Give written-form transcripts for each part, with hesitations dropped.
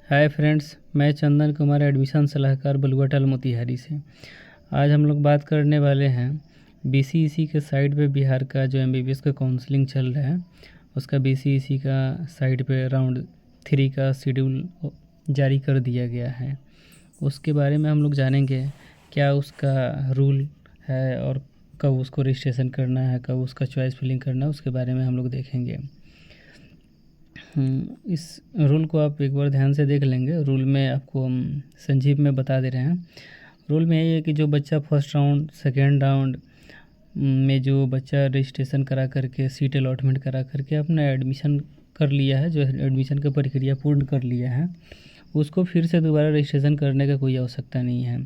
Hi friends, मैं Chandan Kumar admission सलाहकार बलुआटाल मोतिहारी से। आज हम लोग बात करने वाले हैं बीसीईसी के साइट पे बिहार का जो एमबीबीएस का काउंसलिंग चल रहा है उसका बीसीईसी का साइट पे राउंड 3 का शेड्यूल जारी कर दिया गया है। उसके बारे में हम लोग जानेंगे क्या उसका रूल है और कब उसको रजिस्ट्रेशन करना है, कब उसका चॉइस फिलिंग करना है, उसके बारे में हम लोग देखेंगे। इस रूल को आप एक बार ध्यान से देख लेंगे। रूल में आपको हम संक्षिप्त में बता दे रहे हैं। रूल में यही है कि जो बच्चा फर्स्ट राउंड सेकेंड राउंड में जो बच्चा रजिस्ट्रेशन करा करके सीट अलॉटमेंट करा करके अपना एडमिशन कर लिया है, जो एडमिशन की प्रक्रिया पूर्ण कर लिया है, उसको फिर से दोबारा रजिस्ट्रेशन करने का कोई आवश्यकता नहीं है।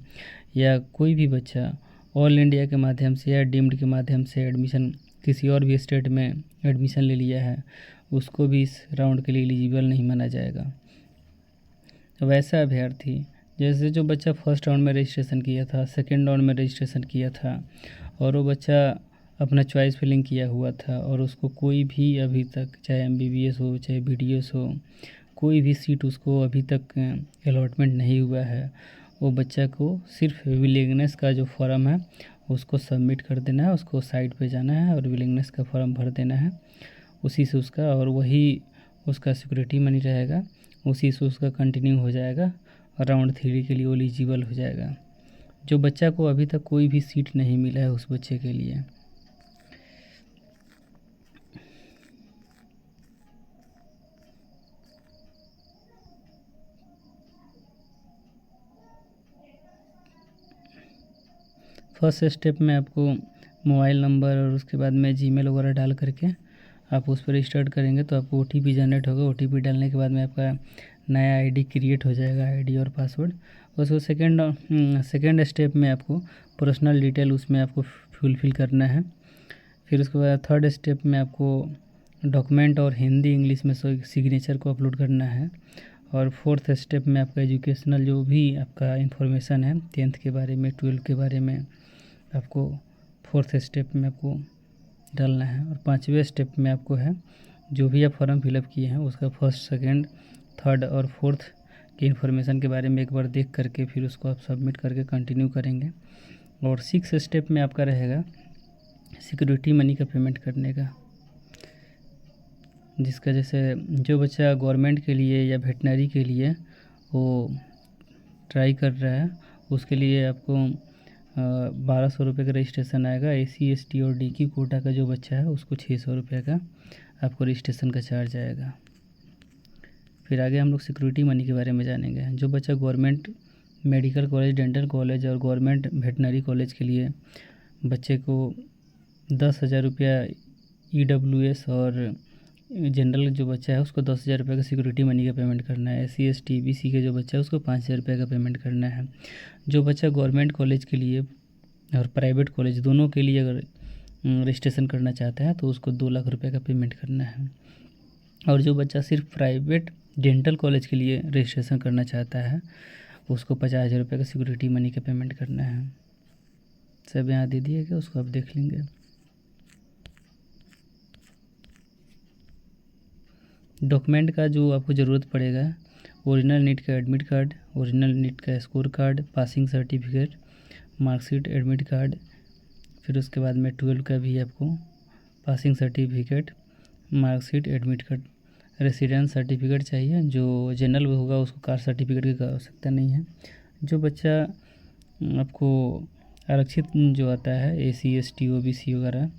या कोई भी बच्चा ऑल इंडिया के माध्यम से या डीम्ड के माध्यम से एडमिशन किसी और भी स्टेट में एडमिशन ले लिया है, उसको भी इस राउंड के लिए एलिजिबल नहीं माना जाएगा। वैसा अभ्यर्थी जैसे जो बच्चा फर्स्ट राउंड में रजिस्ट्रेशन किया था, सेकेंड राउंड में रजिस्ट्रेशन किया था और वो बच्चा अपना चॉइस फिलिंग किया हुआ था और उसको कोई भी अभी तक, चाहे एमबीबीएस हो चाहे बीडीएस हो, कोई भी सीट उसको अभी तक अलॉटमेंट नहीं हुआ है, वो बच्चा को सिर्फ विलिंगनेस का जो फॉर्म है उसको सबमिट कर देना है। उसको साइट पे जाना है और विलिंगनेस का फॉर्म भर देना है। उसी से उसका और वही उसका सिक्योरिटी मनी रहेगा, उसी से उसका कंटिन्यू हो जाएगा और राउंड 3 के लिए एलिजिबल हो जाएगा। जो बच्चा को अभी तक कोई भी सीट नहीं मिला है उस बच्चे के लिए फर्स्ट स्टेप में आपको मोबाइल नंबर और उसके बाद में जीमेल वगैरह डाल करके आप उस पर रजिस्टर्ड करेंगे तो आपको ओटीपी जनरेट होगा। ओटीपी डालने के बाद में आपका नया आईडी क्रिएट हो जाएगा, आईडी और पासवर्ड। उसको सेकेंड स्टेप में आपको पर्सनल डिटेल उसमें आपको फुलफ़िल करना है। फिर उसके बाद थर्ड स्टेप में आपको डॉक्यूमेंट और हिंदी इंग्लिश में सिग्नेचर को अपलोड करना है। और फोर्थ स्टेप में आपका एजुकेशनल जो भी आपका इंफॉर्मेशन है 10th के बारे में, 12th के बारे में, आपको फोर्थ स्टेप में आपको डालना है। और 5वें स्टेप में आपको है जो भी आप फॉर्म फिलअप किए हैं उसका फर्स्ट सेकंड थर्ड और फोर्थ के इन्फॉर्मेशन के बारे में एक बार देख करके फिर उसको आप सबमिट करके कंटिन्यू करेंगे। और 6 स्टेप में आपका रहेगा सिक्योरिटी मनी का पेमेंट करने का, जिसका जैसे जो बच्चा गवर्नमेंट के लिए या वेटनरी के लिए वो ट्राई कर रहा है उसके लिए आपको 1200 रुपये का रजिस्ट्रेशन आएगा। एसी एसटी और डी की कोटा का जो बच्चा है उसको 600 रुपये का आपको रजिस्ट्रेशन का चार्ज आएगा। फिर आगे हम लोग सिक्योरिटी मनी के बारे में जानेंगे। जो बच्चा government medical college, dental college और गवर्नमेंट वेटनरी कॉलेज के लिए बच्चे को 10,000 रुपया EWS और जनरल जो बच्चा है उसको 10,000 रुपये का सिक्योरिटी मनी का पेमेंट करना है। SC ST BC के जो बच्चा है उसको 5,000 रुपये का पेमेंट करना है। जो बच्चा गवर्नमेंट कॉलेज के लिए और प्राइवेट कॉलेज दोनों के लिए अगर रजिस्ट्रेशन करना चाहता है तो उसको 2 लाख रुपये का पेमेंट करना है। और जो बच्चा सिर्फ प्राइवेट डेंटल कॉलेज के लिए रजिस्ट्रेशन करना चाहता है उसको 50,000 रुपये का सिक्योरिटी मनी का पेमेंट करना है। सब यहाँ दे दिए गए, उसको आप देख लेंगे। डॉक्यूमेंट का जो आपको ज़रूरत पड़ेगा, ओरिजिनल नीट का एडमिट कार्ड, ओरिजिनल नीट का score card, passing certificate, marksheet, admit card. फिर उसके बाद में 12 का भी आपको passing certificate, marksheet, admit card, residence certificate चाहिए। जो जनरल होगा उसको कास्ट सर्टिफिकेट की आवश्यकता नहीं है। जो बच्चा आपको आरक्षित जो आता है SC ST OBC वगैरह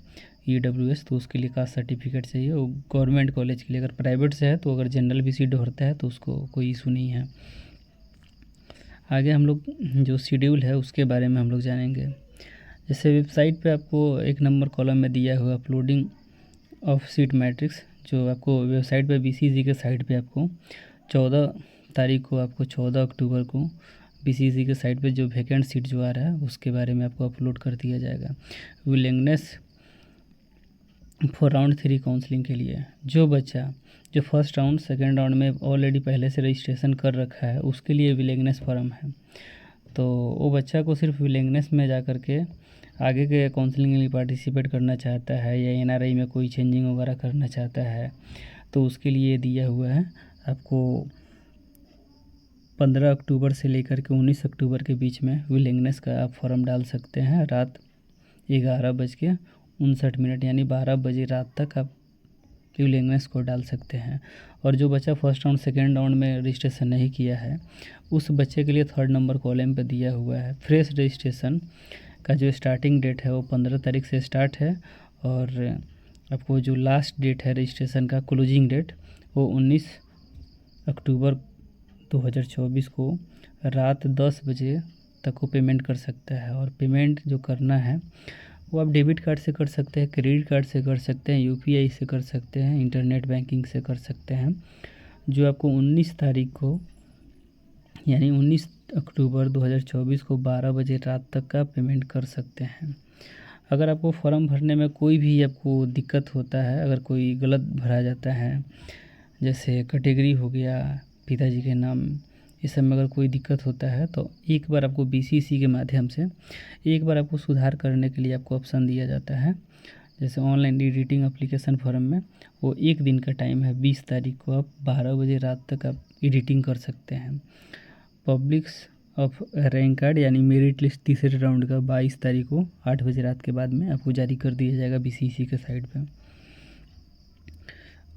EWS तो उसके लिए कास्ट सर्टिफिकेट चाहिए। वो गवर्नमेंट कॉलेज के लिए, अगर प्राइवेट से है तो अगर जनरल भी सीट भरता है तो उसको कोई इशू नहीं है। आगे हम लोग जो शेड्यूल है उसके बारे में हम लोग जानेंगे। जैसे वेबसाइट पे आपको 1 नंबर कॉलम में दिया हुआ अपलोडिंग ऑफ सीट मैट्रिक्स, जो आपको वेबसाइट पे BCG के साइट पे आपको 14 तारीख को, आपको 14 अक्टूबर को BCG के साइट पे जो वैकेंट सीट जो आ रहा है उसके बारे में आपको अपलोड कर दिया जाएगा। विलिंगनेस फॉर राउंड 3 काउंसलिंग के लिए जो बच्चा जो फर्स्ट राउंड सेकेंड राउंड में ऑलरेडी पहले से रजिस्ट्रेशन कर रखा है उसके लिए विलिंगनेस फॉर्म है। तो वो बच्चा को सिर्फ विलिंगनेस में जा कर के आगे के काउंसलिंग के लिए पार्टिसिपेट करना चाहता है या NRI में कोई चेंजिंग वगैरह करना चाहता है तो उसके लिए दिया हुआ है। आपको 15 अक्टूबर से लेकर के 19 अक्टूबर के बीच में विलिंगनेस का आप फॉर्म डाल सकते हैं। रात 11:59 यानी 12 बजे रात तक आप विलिंगनेस को डाल सकते हैं। और जो बच्चा फर्स्ट राउंड सेकेंड राउंड में रजिस्ट्रेशन नहीं किया है उस बच्चे के लिए 3rd नंबर कॉलम पे दिया हुआ है। फ्रेश रजिस्ट्रेशन का जो स्टार्टिंग डेट है वो 15 तारीख से स्टार्ट है और आपको जो लास्ट डेट है रजिस्ट्रेशन का क्लोजिंग डेट वो 19 अक्टूबर 2024 को रात 10 बजे तक वो पेमेंट कर सकता है। और पेमेंट जो करना है वो आप डेबिट कार्ड से कर सकते हैं, क्रेडिट कार्ड से कर सकते हैं, यूपीआई से कर सकते हैं, इंटरनेट बैंकिंग से कर सकते हैं। जो आपको 19 तारीख को यानी 19 अक्टूबर 2024 को 12 बजे रात तक का पेमेंट कर सकते हैं। अगर आपको फॉर्म भरने में कोई भी आपको दिक्कत होता है, अगर कोई गलत भरा जाता है, जैसे कैटेगरी हो गया, पिताजी के नाम, इस सब में अगर कोई दिक्कत होता है तो एक बार आपको बीसीसी के माध्यम से एक बार आपको सुधार करने के लिए आपको ऑप्शन दिया जाता है। जैसे ऑनलाइन एडिटिंग एप्लीकेशन फॉर्म में वो 1 दिन का टाइम है, 20 तारीख को आप 12 बजे रात तक आप एडिटिंग कर सकते हैं। पब्लिक्स ऑफ रैंक कार्ड यानी मेरिट लिस्ट तीसरे राउंड का 22 तारीख को 8 बजे रात के बाद में आपको जारी कर दिया जाएगा बीसीसी के साइट पे।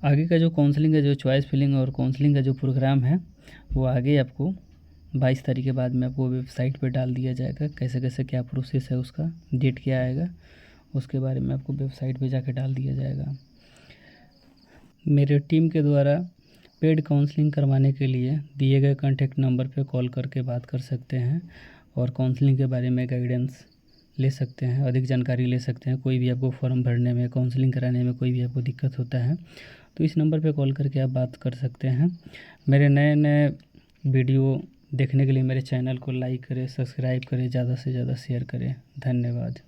आगे का जो काउंसलिंग का जो चॉइस फिलिंग और काउंसलिंग का जो प्रोग्राम है वो आगे आपको 22 तारीख के बाद में आपको वेबसाइट पे डाल दिया जाएगा। कैसे कैसे क्या प्रोसेस है, उसका डेट क्या आएगा, उसके बारे में आपको वेबसाइट पे जाके डाल दिया जाएगा। मेरे टीम के द्वारा पेड काउंसलिंग करवाने के लिए दिए गए कॉन्टैक्ट नंबर पे कॉल करके बात कर सकते हैं और काउंसलिंग के बारे में गाइडेंस ले सकते हैं, अधिक जानकारी ले सकते हैं। कोई भी आपको फॉर्म भरने में, काउंसलिंग कराने में कोई भी आपको दिक्कत होता है तो इस नंबर पे कॉल करके आप बात कर सकते हैं। मेरे नए नए वीडियो देखने के लिए मेरे चैनल को लाइक करें, सब्सक्राइब करें, ज़्यादा से ज़्यादा शेयर करें। धन्यवाद।